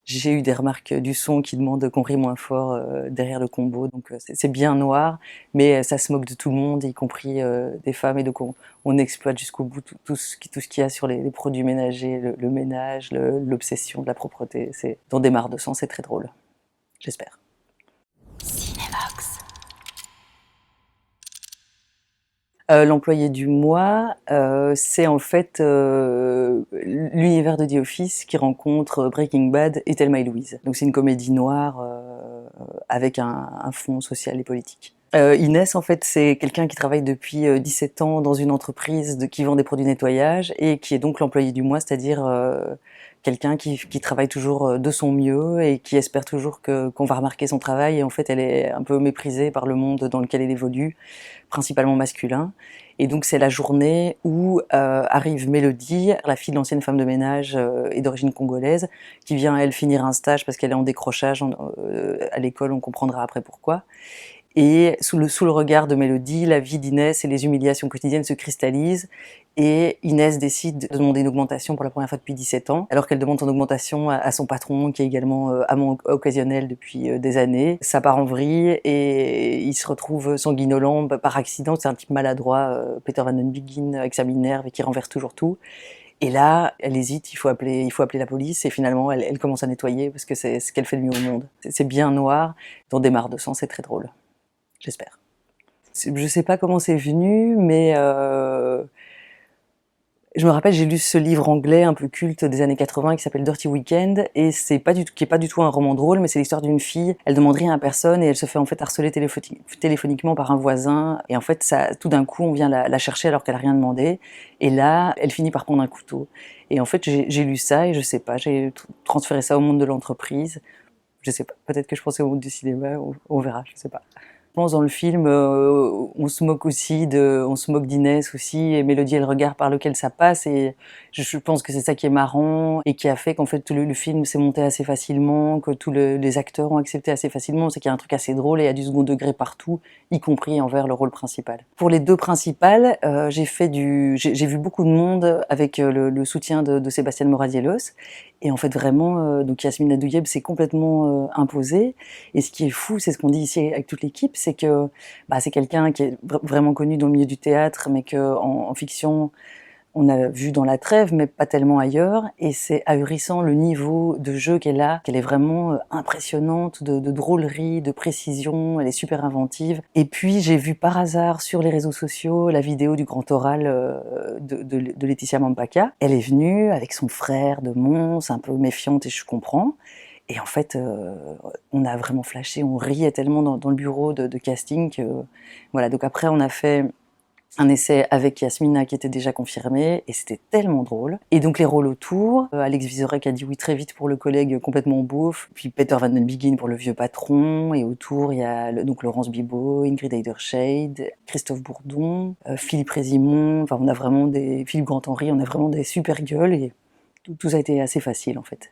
J'ai eu des remarques du son qui demandent qu'on rie moins fort derrière le combo, donc c'est bien noir, mais ça se moque de tout le monde, y compris des femmes, et donc on exploite jusqu'au bout tout ce qu'il y a sur les produits ménagers, le ménage, l'obsession de la propreté. C'est dans des mares de sang, c'est très drôle, j'espère. Cinévox. L'employé du mois, c'est en fait l'univers de The Office qui rencontre Breaking Bad et Thelma et Louise. Donc c'est une comédie noire avec un fond social et politique. Inès, en fait, c'est quelqu'un qui travaille depuis 17 ans dans une entreprise qui vend des produits de nettoyage et qui est donc l'employé du mois, c'est-à-dire quelqu'un qui travaille toujours de son mieux et qui espère toujours qu'on va remarquer son travail. Et en fait, elle est un peu méprisée par le monde dans lequel elle évolue, principalement masculin. Et donc c'est la journée où arrive Mélodie, la fille de l'ancienne femme de ménage et d'origine congolaise, qui vient elle finir un stage parce qu'elle est en décrochage à l'école, on comprendra après pourquoi. Et sous le regard de Mélodie, la vie d'Inès et les humiliations quotidiennes se cristallisent, et Inès décide de demander une augmentation pour la première fois depuis 17 ans, alors qu'elle demande son augmentation à son patron, qui est également amant occasionnel depuis des années. Ça part en vrille, et il se retrouve sanguinolent par accident. C'est un type maladroit, Peter Van Den Biggin, avec sa minerve, et qui renverse toujours tout. Et là, elle hésite, il faut appeler la police, et finalement, elle commence à nettoyer, parce que c'est ce qu'elle fait de mieux au monde. C'est bien noir, dans des mares de sang, c'est très drôle. J'espère. Je sais pas comment c'est venu, mais je me rappelle, j'ai lu ce livre anglais un peu culte des années 80 qui s'appelle Dirty Weekend, et qui est pas du tout un roman drôle, mais c'est l'histoire d'une fille. Elle demande rien à personne et elle se fait en fait harceler téléphoniquement par un voisin. Et en fait, ça, tout d'un coup, on vient la chercher alors qu'elle a rien demandé. Et là, elle finit par prendre un couteau. Et en fait, j'ai lu ça et je sais pas, j'ai transféré ça au monde de l'entreprise. Je sais pas, peut-être que je pensais au monde du cinéma, on verra, je sais pas. Je pense dans le film, on se moque d'Inès aussi, et Mélodie est le regard par lequel ça passe, et je pense que c'est ça qui est marrant et qui a fait qu'en fait tout le film s'est monté assez facilement, que les acteurs ont accepté assez facilement. C'est qu'il y a un truc assez drôle et il y a du second degré partout, y compris envers le rôle principal. Pour les deux principales, j'ai vu beaucoup de monde avec le soutien de Sébastien Moradiellos, et en fait vraiment, donc Yasmine Adouyeb s'est complètement imposée. Et ce qui est fou, c'est ce qu'on dit ici avec toute l'équipe, c'est que c'est quelqu'un qui est vraiment connu dans le milieu du théâtre, mais qu'en fiction, on a vu dans La Trêve, mais pas tellement ailleurs. Et c'est ahurissant le niveau de jeu qu'elle a, qu'elle est vraiment impressionnante, de drôlerie, de précision, elle est super inventive. Et puis j'ai vu par hasard sur les réseaux sociaux la vidéo du grand oral de Laetitia Mampaka. Elle est venue avec son frère de Mons, un peu méfiante, et je comprends. Et en fait, on a vraiment flashé, on riait tellement dans le bureau de casting que voilà. Donc après, on a fait un essai avec Yasmina qui était déjà confirmée, et c'était tellement drôle. Et donc les rôles autour, Alex Vizorek a dit oui très vite pour le collègue complètement beauf, puis Peter Van Den Biggin pour le vieux patron, et autour il y a donc Laurence Bibot, Ingrid Eiderscheid, Christophe Bourdon, Philippe Résimond, enfin on a vraiment Philippe Grand-Henri, on a vraiment des super gueules, et tout ça a été assez facile en fait.